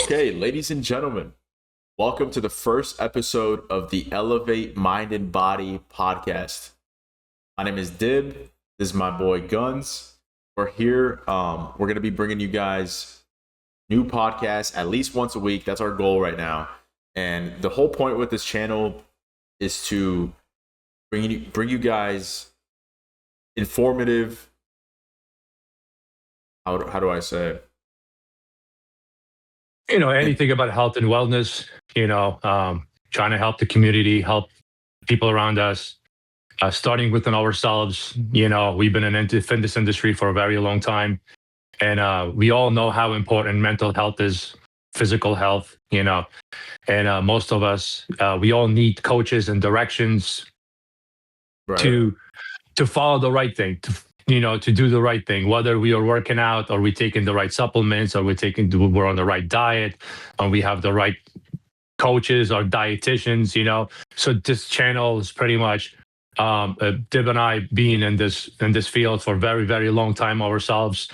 Okay, ladies and gentlemen, welcome to the first episode of the Elevate Mind and Body podcast. My name is Dib. This is my boy Gunz. We're here. We're going to be bringing you guys new podcasts at least once a week. That's our goal right now. And the whole point with this channel is to bring you guys informative. How do I say it? Anything about health and wellness, trying to help the community, help people around us, starting within ourselves. We've been in the fitness industry for a very long time, and we all know how important mental health is, physical health, and most of us, we all need coaches and directions to follow the right thing, to do the right thing, whether we are working out or we're taking the right supplements or we're on the right diet or we have the right coaches or dietitians, So this channel is pretty much Dib and I being in this field for a very, very long time ourselves.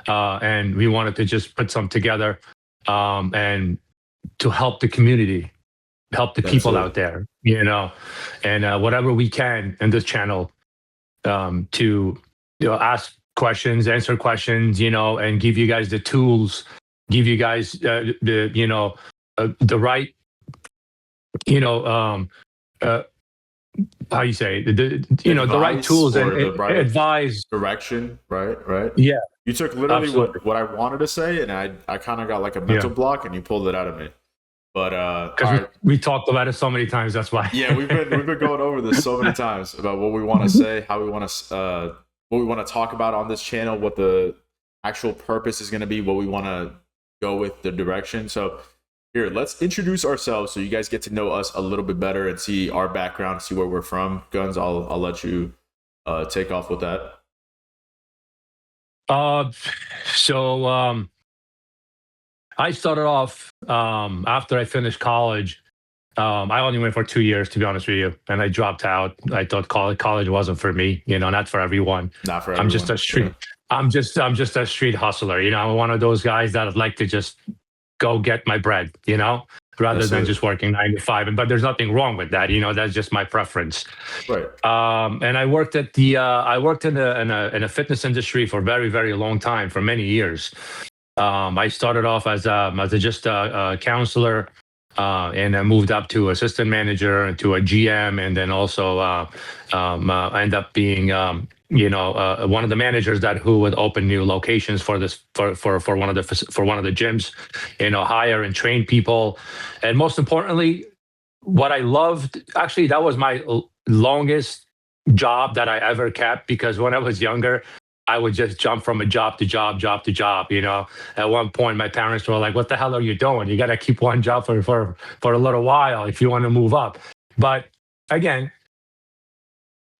And we wanted to just put some together and to help the community, help the people out there, and whatever we can in this channel to ask questions, answer questions, and give you guys the tools, give you guys the right, how you say the right tools and right advise direction, right? Yeah. You took literally what I wanted to say, and I kind of got like a mental block, and you pulled it out of me. But because we talked about it so many times, that's why. Yeah, we've been going over this so many times about what we want to say, how we want to what we want to talk about on this channel, what the actual purpose is going to be, what we want to go with, the direction. So here, let's introduce ourselves so you guys get to know us a little bit better and see our background, see where we're from. Gunz, I'll let you take off with that. So I started off after I finished college. I only went for 2 years, to be honest with you, and I dropped out. I thought college wasn't for me, not for everyone. Not for everyone. I'm just a street. Yeah. I'm just a street hustler. I'm one of those guys that would like to just go get my bread, rather than just working 9 to 5. But there's nothing wrong with that. That's just my preference. Right. And I worked in a fitness industry for a very, very long time, for many years. I started off as just a counselor. And I moved up to assistant manager and to a GM, and then also end up being one of the managers who would open new locations for one of the gyms, hire and train people, and most importantly, what I loved, actually, that was my longest job that I ever kept, because when I was younger, I would just jump from a job to job. At one point, my parents were like, "What the hell are you doing? You got to keep one job for a little while if you want to move up." But again,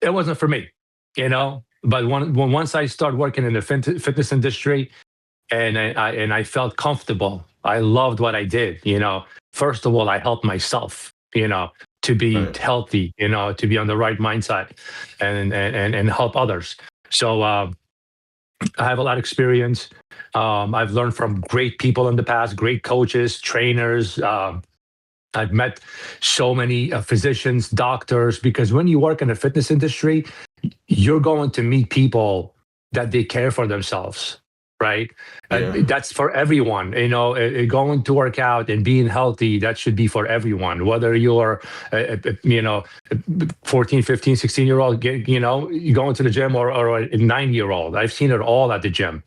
it wasn't for me, But once I started working in the fitness industry, and I felt comfortable, I loved what I did. First of all, I helped myself, to be healthy, to be on the right mindset, and help others. So I have a lot of experience. I've learned from great people in the past, great coaches, trainers. I've met so many physicians, doctors, because when you work in the fitness industry, you're going to meet people that they care for themselves, right? Yeah. That's for everyone. Going to work out and being healthy, that should be for everyone, whether you're 14, 15, 16-year-old, you going to the gym, or a 90-year-old. I've seen it all at the gym.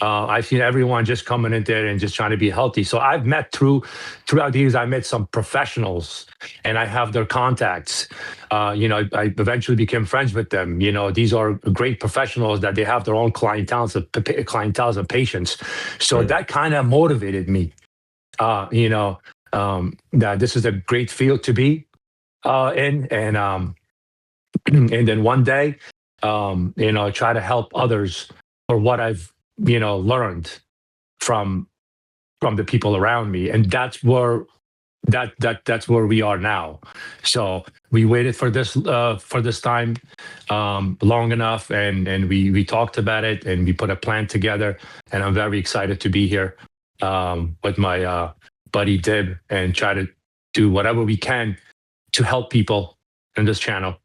I've seen everyone just coming in there and just trying to be healthy. So I've met throughout the years, I met some professionals, and I have their contacts. I eventually became friends with them. These are great professionals that they have their own clientele and patients. So that kind of motivated me, that this is a great field to be in. And then one day, try to help others for what I've, learned from the people around me. And that's where that's where we are now. So we waited for this time long enough, and we talked about it, and we put a plan together, and I'm very excited to be here with my buddy Dib, and try to do whatever we can to help people in this channel.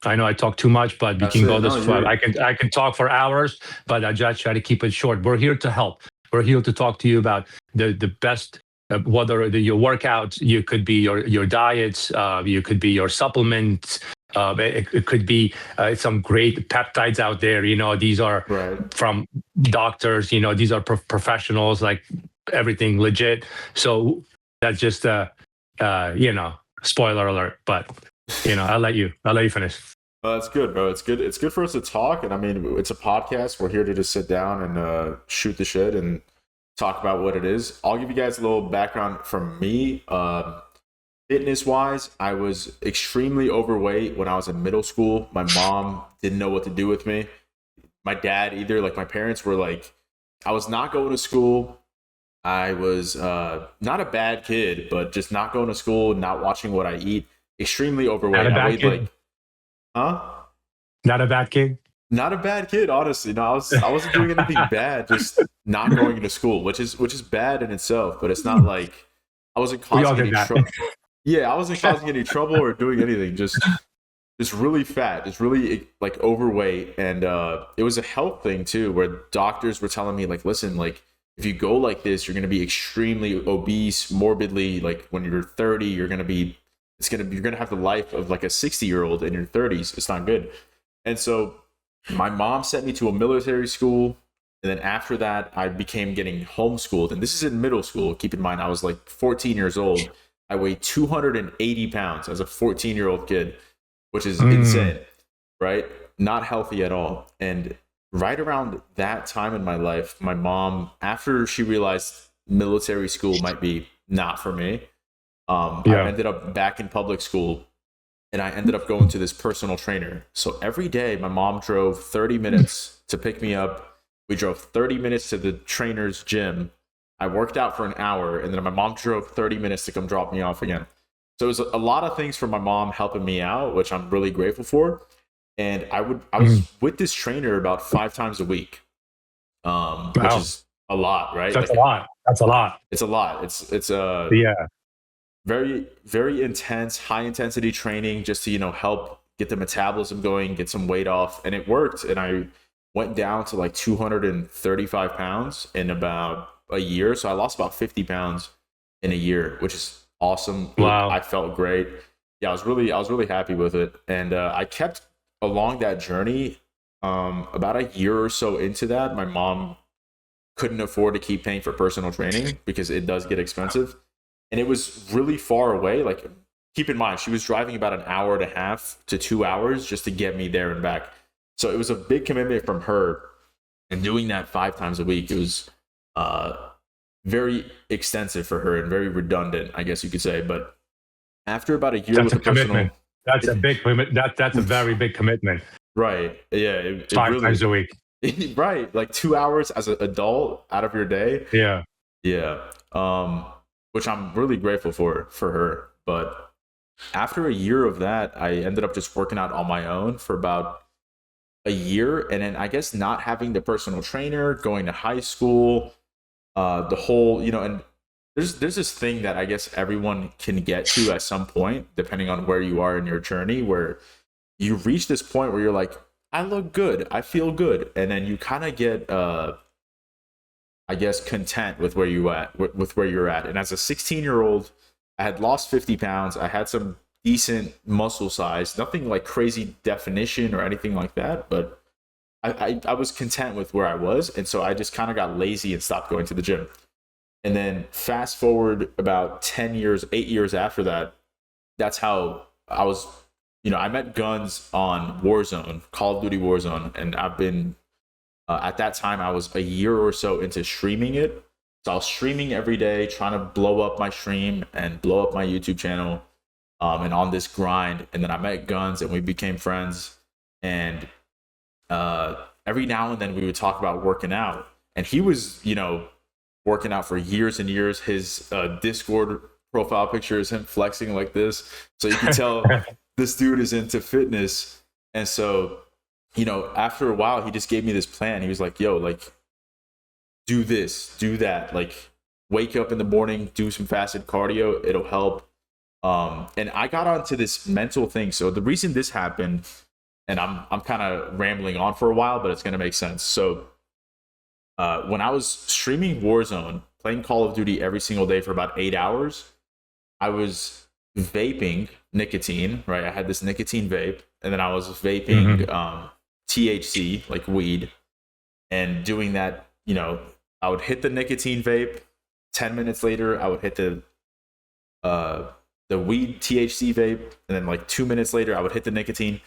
I know I talk too much, but we That's can go it. No, this far. you're I can talk for hours, but I just try to keep it short. We're here to help. We're here to talk to you about the best, whether your workouts, you could be your diets, you could be your supplements. It could be some great peptides out there. These are right. from doctors. These are professionals, like everything legit. So that's just spoiler alert. But I'll let you finish. That's good, bro. It's good. It's good for us to talk, and I mean, it's a podcast. We're here to just sit down and shoot the shit and talk about what it is. I'll give you guys a little background from me. Fitness wise, I was extremely overweight when I was in middle school. My mom didn't know what to do with me. My dad either. Like, my parents were like, I was not going to school. I was not a bad kid, but just not going to school, not watching what I eat. Extremely overweight. Not a I bad weighed kid. like, huh? Not a bad kid. Not a bad kid, honestly. No, I wasn't doing anything bad, just not going to school, which is bad in itself. But it's not like I wasn't We all causing did any that. trouble. Yeah, I wasn't causing any trouble or doing anything. Just really fat, just really like overweight, and it was a health thing too, where doctors were telling me like, listen, like if you go like this, you're going to be extremely obese, morbidly. Like when you're 30, you're going to have the life of like a 60-year-old in your 30s. It's not good. And so my mom sent me to a military school. And then after that, I became getting homeschooled. And this is in middle school. Keep in mind, I was like 14 years old. I weighed 280 pounds as a 14-year-old kid, which is insane, right? Not healthy at all. And right around that time in my life, my mom, after she realized military school might be not for me, I ended up back in public school, and I ended up going to this personal trainer. So every day, my mom drove 30 minutes to pick me up. We drove 30 minutes to the trainer's gym. I worked out for an hour, and then my mom drove 30 minutes to come drop me off again. So it was a lot of things from my mom helping me out, which I'm really grateful for. And I was with this trainer about 5 times a week, which is a lot, right? That's a lot. That's a lot. It's a lot. It's very, very intense, high intensity training just to, help get the metabolism going, get some weight off. And it worked. And I went down to like 235 pounds in about a year. So I lost about 50 pounds in a year, which is awesome. Wow. I felt great. Yeah, I was really happy with it. And I kept along that journey. About a year or so into that, my mom couldn't afford to keep paying for personal training because it does get expensive. And it was really far away. Like, keep in mind, she was driving about an hour and a half to 2 hours just to get me there and back. So it was a big commitment from her. And doing that 5 times a week, it was very extensive for her and very redundant, I guess you could say. But after about a year with a commitment. That's a big commitment. That's a very big commitment. Right. Yeah. It 5 really, times a week. Right. Like 2 hours as an adult out of your day. Yeah. Yeah. Which I'm really grateful for her. But after a year of that, I ended up just working out on my own for about a year. And then I guess not having the personal trainer, going to high school, the whole, and there's this thing that I guess everyone can get to at some point, depending on where you are in your journey, where you reach this point where you're like, I look good, I feel good. And then you kind of get, I guess, content with where you're at. And as a 16-year-old, I had lost 50 pounds. I had some decent muscle size, nothing like crazy definition or anything like that, but I was content with where I was. And so I just kind of got lazy and stopped going to the gym. And then fast forward about 8 years after that, that's how I was, I met Gunz on Warzone, Call of Duty Warzone. And I've been, at that time, I was a year or so into streaming it. So I was streaming every day, trying to blow up my stream and blow up my YouTube channel, and on this grind. And then I met Gunz and we became friends. And every now and then we would talk about working out. And he was, working out for years and years. His Discord profile picture is him flexing like this. So you can tell this dude is into fitness. And so, after a while, he just gave me this plan. He was like, yo, like, do this, do that. Like, wake up in the morning, do some fasted cardio. It'll help. And I got onto this mental thing. So the reason this happened, and I'm kind of rambling on for a while, but it's gonna make sense. So when I was streaming Warzone, playing Call of Duty every single day for about 8 hours, I was vaping nicotine, right? I had this nicotine vape, and then I was vaping THC, like weed, and doing that, I would hit the nicotine vape. 10 minutes later, I would hit the weed THC vape, and then like 2 minutes later, I would hit the nicotine.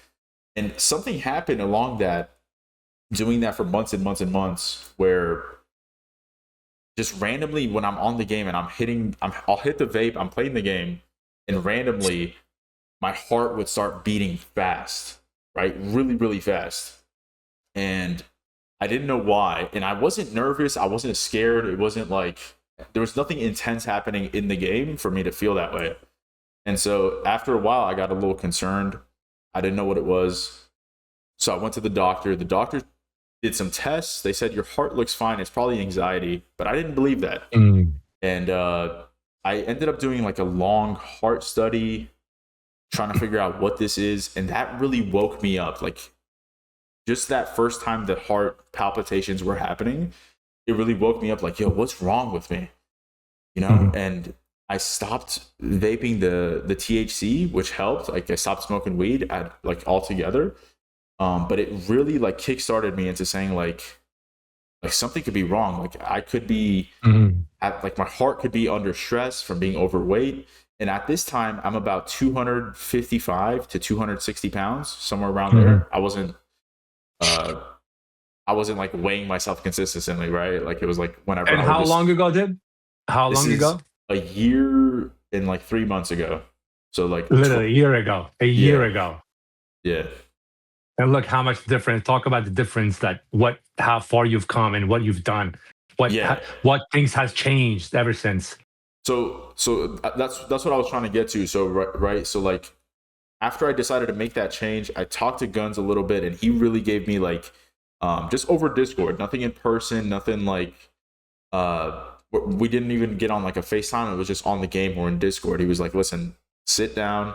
And something happened along that, doing that for months and months and months, where just randomly when I'm on the game and I'll hit the vape, I'm playing the game, and randomly my heart would start beating fast, right? Really, really fast. And I didn't know why. And I wasn't nervous. I wasn't scared. It wasn't like, there was nothing intense happening in the game for me to feel that way. And so after a while, I got a little concerned. I didn't know what it was. So I went to the doctor. The doctor did some tests. They said, your heart looks fine. It's probably anxiety. But I didn't believe that. And I ended up doing like a long heart study, trying to figure out what this is. And that really woke me up. Like, just that first time the heart palpitations were happening, it really woke me up like, yo, what's wrong with me? And I stopped vaping the THC, which helped. Like, I stopped smoking weed altogether. But it really like kickstarted me into saying like something could be wrong. Like, I could be like my heart could be under stress from being overweight. And at this time, I'm about 255 to 260 pounds, somewhere around there. I wasn't like weighing myself consistently, right? Like, it was like whenever. And how long ago, Dib? How long ago? A year and like 3 months ago. So like literally a year ago. A year ago. Yeah. And look how much difference. Talk about the difference how far you've come and what you've done. What things has changed ever since. So that's what I was trying to get to. So right. So like, after I decided to make that change, I talked to Gunz a little bit, and he really gave me like, just over Discord, nothing in person, nothing like, we didn't even get on like a FaceTime. It was just on the game or in Discord. He was like, listen, sit down,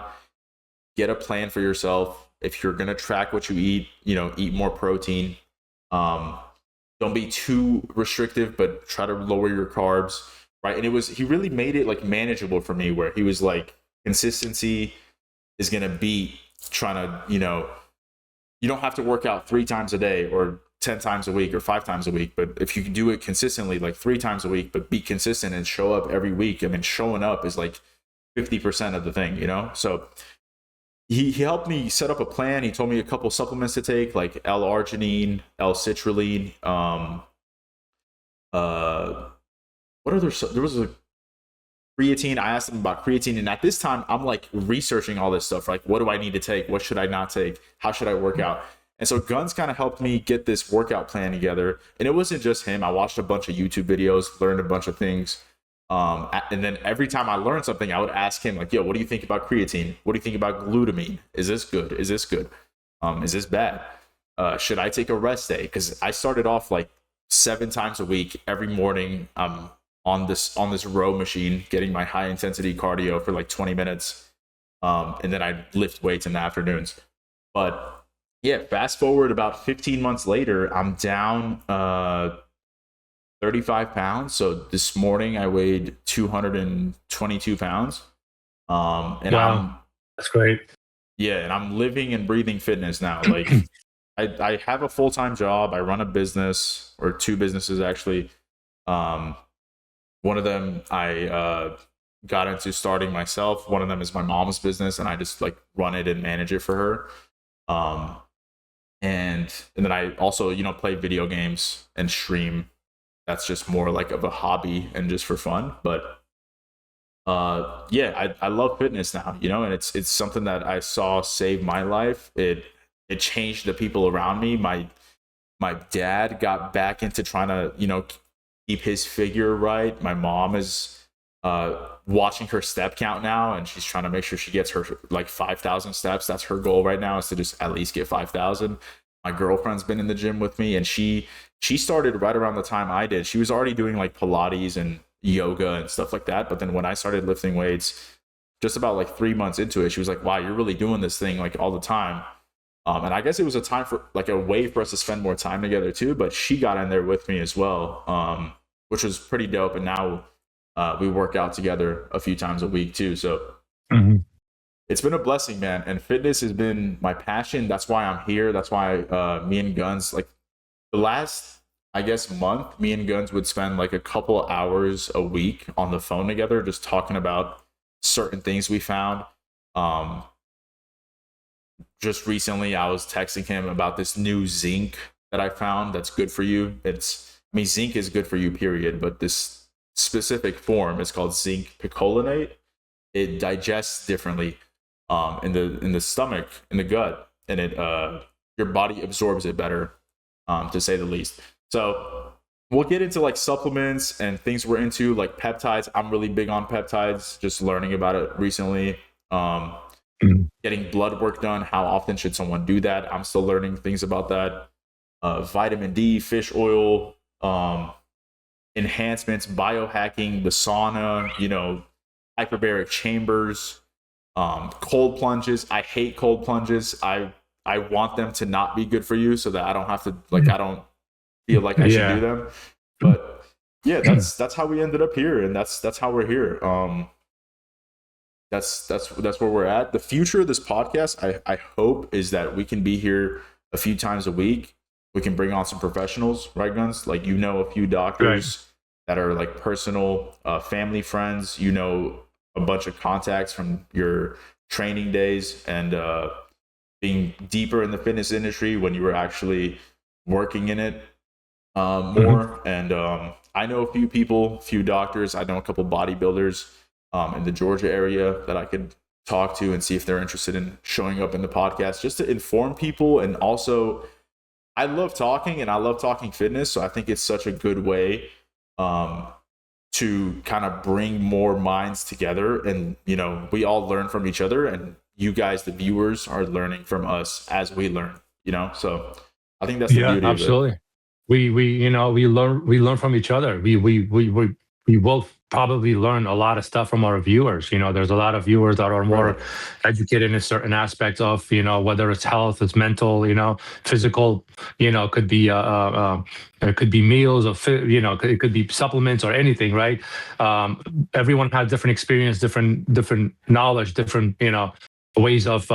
get a plan for yourself. If you're going to track what you eat, eat more protein. Don't be too restrictive, but try to lower your carbs. Right. And he really made it like manageable for me, where he was like, consistency is going to be trying to, you don't have to work out 3 times a day or 10 times a week or 5 times a week. But if you can do it consistently, like 3 times a week, but be consistent and show up every week. I mean, showing up is like 50% of the thing, So he helped me set up a plan. He told me a couple supplements to take, like L-arginine, L-citrulline. There was a creatine. I asked him about creatine, and at this time, I'm like researching all this stuff. Like, what do I need to take? What should I not take? How should I work out? And so Gunz kind of helped me get this workout plan together. And it wasn't just him. I watched a bunch of YouTube videos, learned a bunch of things. And then every time I learned something, I would ask him like, yo, what do you think about creatine? What do you think about glutamine? Is this good? Is this good? Is this bad? Should I take a rest day? Because I started off like 7 times a week, every morning. On this row machine, getting my high intensity cardio for like 20 minutes. And then I lift weights in the afternoons. But yeah, fast forward about 15 months later, I'm down 35 pounds. So this morning I weighed 222 pounds. And wow, that's great. Yeah, and I'm living and breathing fitness now. Like, I have a full-time job. I run a business, or 2 businesses actually. One of them I got into starting myself. One of them is my mom's business, and I just like run it and manage it for her. And then I also, play video games and stream. That's just more like of a hobby and just for fun. But I love fitness now, and it's something that I saw save my life. It changed the people around me. My dad got back into trying to, keep his figure right. My mom is watching her step count now, and she's trying to make sure she gets her like 5,000 steps. That's her goal right now, is to just at least get 5,000. My girlfriend's been in the gym with me, and she started right around the time I did. She was already doing like Pilates and yoga and stuff like that. But then when I started lifting weights, just about like 3 months into it, she was like, wow, you're really doing this thing like all the time. And I guess it was a time for like a way for us to spend more time together too. But she got in there with me as well, which was pretty dope. And now we work out together a few times a week too. So it's been a blessing, man. And fitness has been my passion. That's why I'm here. That's why me and Gunz, like the last, I guess, month, me and Gunz would spend like a couple hours a week on the phone together, just talking about certain things we found. Just recently, I was texting him about this new zinc that I found that's good for you. Zinc is good for you, period. But this specific form is called zinc picolinate. It digests differently in the stomach, in the gut, and it your body absorbs it better, to say the least. So we'll get into like supplements and things we're into, like peptides. I'm really big on peptides, just learning about it recently. Getting blood work done. How often should someone do that? I'm still learning things about that. Vitamin D, fish oil, enhancements, biohacking, the sauna, hyperbaric chambers, cold plunges. I hate cold plunges. I want them to not be good for you so that I don't have to, like, I don't feel like I should do them. But yeah, that's how we ended up here, and that's how we're here. That's where we're at. The future of this podcast, I hope, is that we can be here a few times a week. We can bring on some professionals, right, Gunz? Like, a few doctors that are like personal family friends. A bunch of contacts from your training days and being deeper in the fitness industry when you were actually working in it more. And I know a few people, few doctors. I know a couple bodybuilders in the Georgia area that I could talk to and see if they're interested in showing up in the podcast, just to inform people. And also, I love talking, and I love talking fitness. So I think it's such a good way to kind of bring more minds together. And, we all learn from each other, and you guys, the viewers, are learning from us as we learn, so I think that's the beauty absolutely. of it. We learn from each other. We both probably learn a lot of stuff from our viewers. There's a lot of viewers that are more educated in a certain aspect of, whether it's health, it's mental, physical, could be it could be meals, or it could be supplements or anything, right? Everyone has different experience, different knowledge, different ways of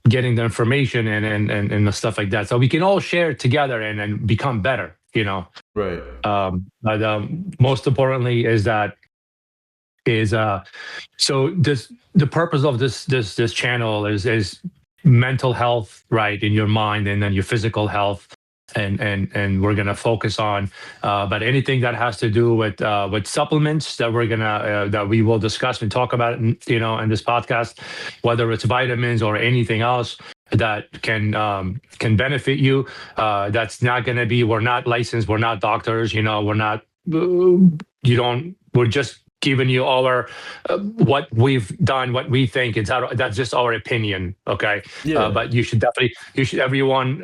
getting the information and the stuff like that. So we can all share it together and become better. Right. But most importantly so the purpose of this channel is mental health, right, in your mind, and then your physical health, and we're gonna focus on but anything that has to do with supplements that that we will discuss and talk about in this podcast, whether it's vitamins or anything else that can benefit you. That's not going to be, we're not licensed, we're not doctors, we're not, we're just giving you our what we've done, what we think. That's just our opinion. Okay. But everyone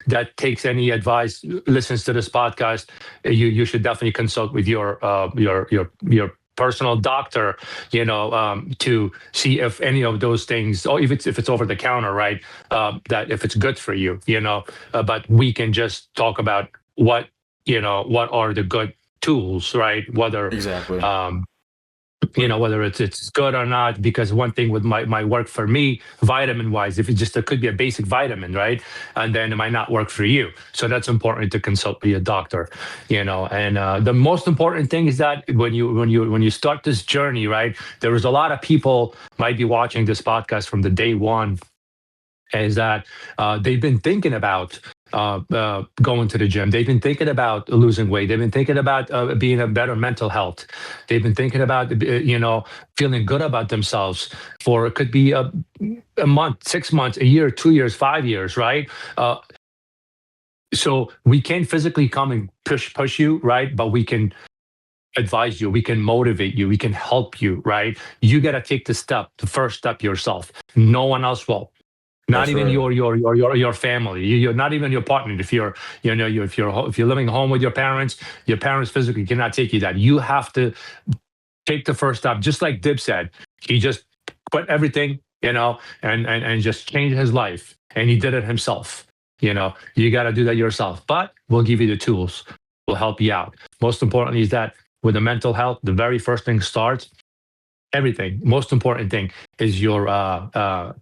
that takes any advice, listens to this podcast, you should definitely consult with your personal doctor, to see if any of those things, or if it's over the counter, right, that if it's good for you, but we can just talk about what are the good tools, right? Whether exactly. Whether it's good or not, because one thing with might work for me vitamin wise, if it could be a basic vitamin, right, and then it might not work for you. So that's important to consult with your doctor, and the most important thing is that when you start this journey, right, there is a lot of people might be watching this podcast from the day one, is that they've been thinking about going to the gym. They've been thinking about losing weight. They've been thinking about being a better mental health. They've been thinking about, feeling good about themselves for, it could be a month, 6 months, a year, 2 years, 5 years, right? So we can't physically come and push you, right? But we can advise you, we can motivate you, we can help you, right? You got to take the first step yourself. No one else will. Not That's even right. your family. You're not even your partner. If you're if you're living home with your parents physically cannot take you that. You have to take the first step, just like Dib said. He just quit everything, and just changed his life, and he did it himself. You got to do that yourself, but we'll give you the tools. We'll help you out. Most importantly is that with the mental health, the very first thing starts everything. Most important thing is your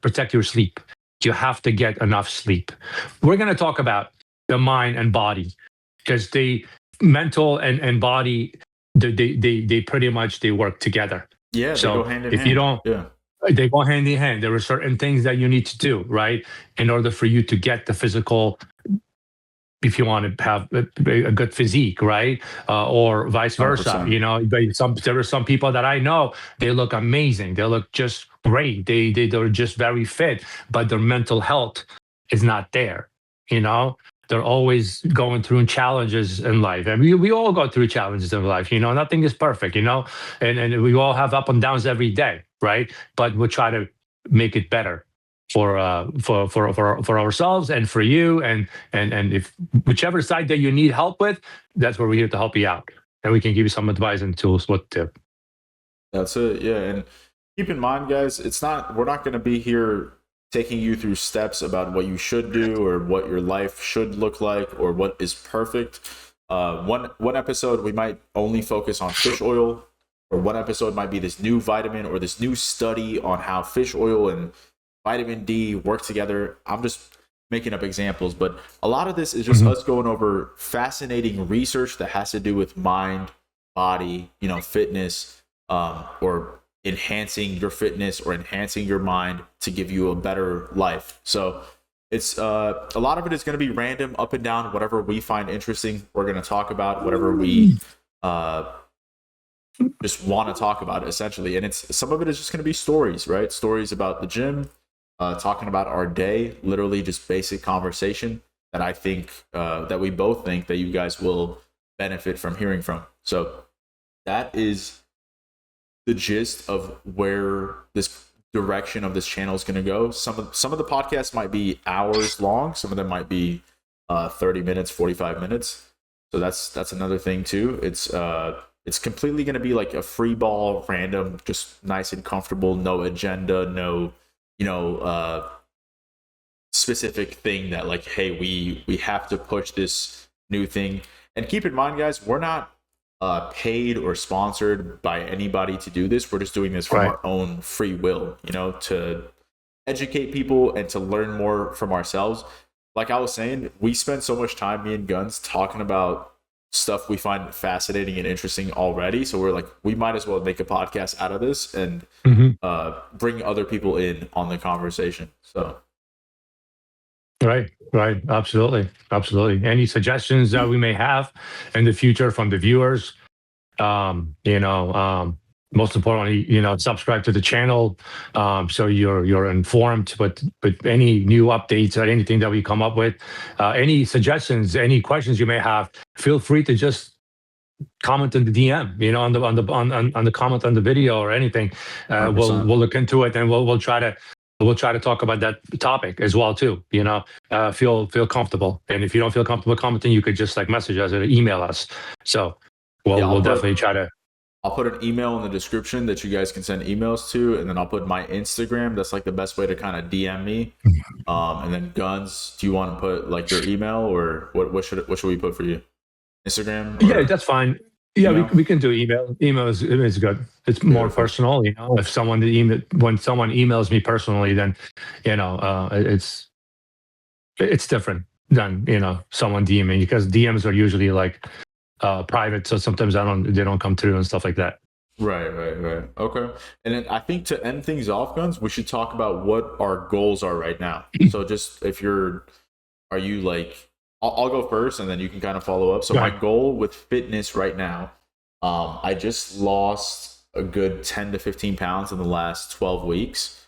protect your sleep. You have to get enough sleep. We're going to talk about the mind and body, because the mental and body, they pretty much they work together. Yeah, they go So hand in if you hand. don't, Yeah. they go hand in hand. There are certain things that you need to do, right, in order for you to get the physical, if you want to have a good physique, right, or vice versa. 100%. There are some people that I know, they look amazing, they look just great, they're just very fit, but their mental health is not there. You know, they're always going through challenges in life, and we all go through challenges in life. Nothing is perfect. And we all have up and downs every day, right? But we'll try to make it better for ourselves and for you, and if whichever side that you need help with, that's where we're here to help you out, and we can give you some advice and tools what to. That's it. Yeah. And keep in mind, guys, we're not going to be here taking you through steps about what you should do or what your life should look like or what is perfect. One episode, we might only focus on fish oil, or one episode might be this new vitamin or this new study on how fish oil and vitamin D work together. I'm just making up examples, but a lot of this is just us going over fascinating research that has to do with mind, body, fitness, or enhancing your fitness or enhancing your mind to give you a better life. So it's a lot of it is going to be random, up and down, whatever we find interesting. We're going to talk about whatever we just want to talk about, essentially. And some of it is just going to be stories, right? Stories about the gym, talking about our day, literally just basic conversation that I think that we both think that you guys will benefit from hearing from. So that is the gist of where this direction of this channel is going to go. Some of the podcasts might be hours long. Some of them might be 30 minutes, 45 minutes. So that's another thing too. It's completely going to be like a free ball, random, just nice and comfortable, no agenda, no, specific thing that like, hey, we have to push this new thing. And keep in mind, guys, we're not paid or sponsored by anybody to do this. We're just doing this from our own free will, to educate people and to learn more from ourselves. Like I was saying, we spend so much time, me and Gunz, talking about stuff we find fascinating and interesting already. So we're like, we might as well make a podcast out of this and bring other people in on the conversation. So. Right. Absolutely. Any suggestions that we may have in the future from the viewers? Most importantly, subscribe to the channel, so you're informed. But any new updates or anything that we come up with, any suggestions, any questions you may have, feel free to just comment in the DM, on the comment on the video or anything. We'll look into it, and we'll try to talk about that topic as well too. Feel comfortable, and if you don't feel comfortable commenting, you could just like message us or email us. So we'll definitely try to. I'll put an email in the description that you guys can send emails to, and then I'll put my Instagram. That's like the best way to kind of DM me. And then Gunz, do you want to put like your email, or what should we put for you? Instagram? Yeah, that's fine. Yeah, we can do email. Email is good. It's more personal. If when someone emails me personally, then it's different than someone DMing, because DMs are usually like private, so sometimes they don't come through and stuff like that. Right. Okay. And then I think to end things off, Gunz, we should talk about what our goals are right now. So just are you like, I'll go first and then you can kind of follow up. So my goal with fitness right now, I just lost a good 10 to 15 pounds in the last 12 weeks.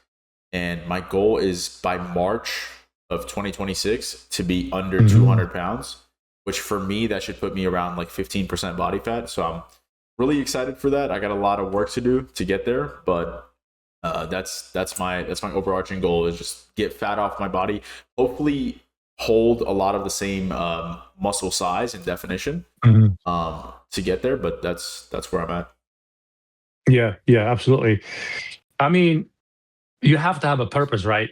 And my goal is by March of 2026 to be under 200 pounds, which for me, that should put me around like 15% body fat. So I'm really excited for that. I got a lot of work to do to get there, but That's my overarching goal, is just get fat off my body. Hopefully, hold a lot of the same muscle size and definition Mhm. to get there. But that's where I'm at. Yeah, yeah, absolutely. I mean, you have to have a purpose, right?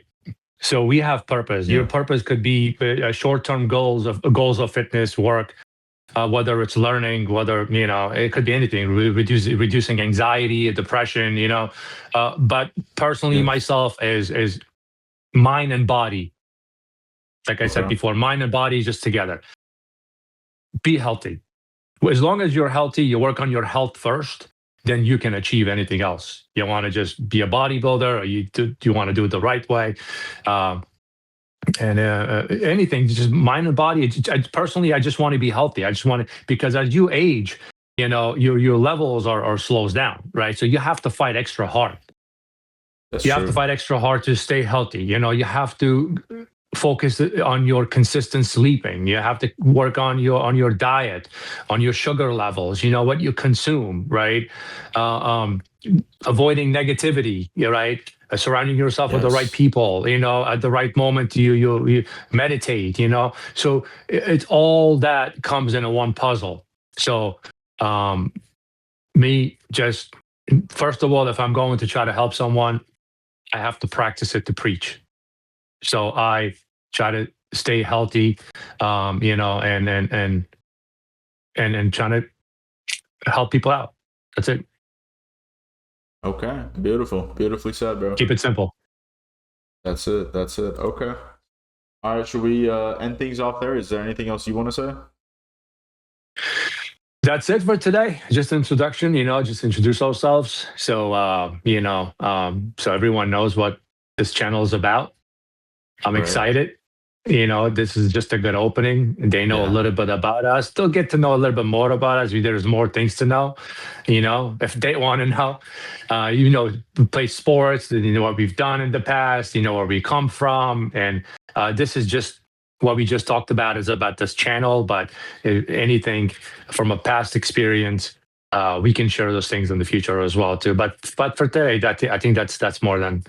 So we have purpose. Your Yeah. purpose could be short-term goals of fitness work, whether it's learning, whether it could be anything, reducing anxiety, depression. But personally, Yeah. myself is mind and body. Like I said Okay. before, mind and body just together. Be healthy. As long as you're healthy, you work on your health first, then you can achieve anything else. You want to just be a bodybuilder, or you want to do it the right way. Um, and anything, just mind and body. Personally, I just want to be healthy. I just want to, because as you age, your levels are slows down, right? So you have to fight extra hard. That's You have to true. fight extra hard to stay healthy. You have to focus on your consistent sleeping. You have to work on your diet, on your sugar levels. What you consume, right? Uh, um, Avoiding negativity, right? Surrounding yourself with the right Yes. people. At the right moment, you meditate. So it's all that comes in a one puzzle. So um, me just first of all, if I'm going to try to help someone, I have to practice it to preach. So I try to stay healthy, and trying to help people out. That's it. Okay. Beautiful. Beautifully said, bro. Keep it simple. That's it. That's it. Okay. All right. Should we end things off there? Is there anything else you want to say? That's it for today. Just introduction, just introduce ourselves. So, so everyone knows what this channel is about. I'm Right. excited. This is just a good opening. They know a Yeah. little bit about us. They'll get to know a little bit more about us. There's more things to know. If they want to know, we play sports. You know what we've done in the past. You know where we come from, and this is just what we just talked about. Is about this channel, but if anything from a past experience, we can share those things in the future as well too. But for today, I think that's more than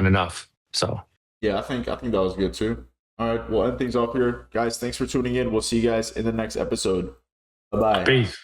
enough. So. Yeah. I think that was good too. All right. We'll end things off here, guys. Thanks for tuning in. We'll see you guys in the next episode. Bye bye. Peace.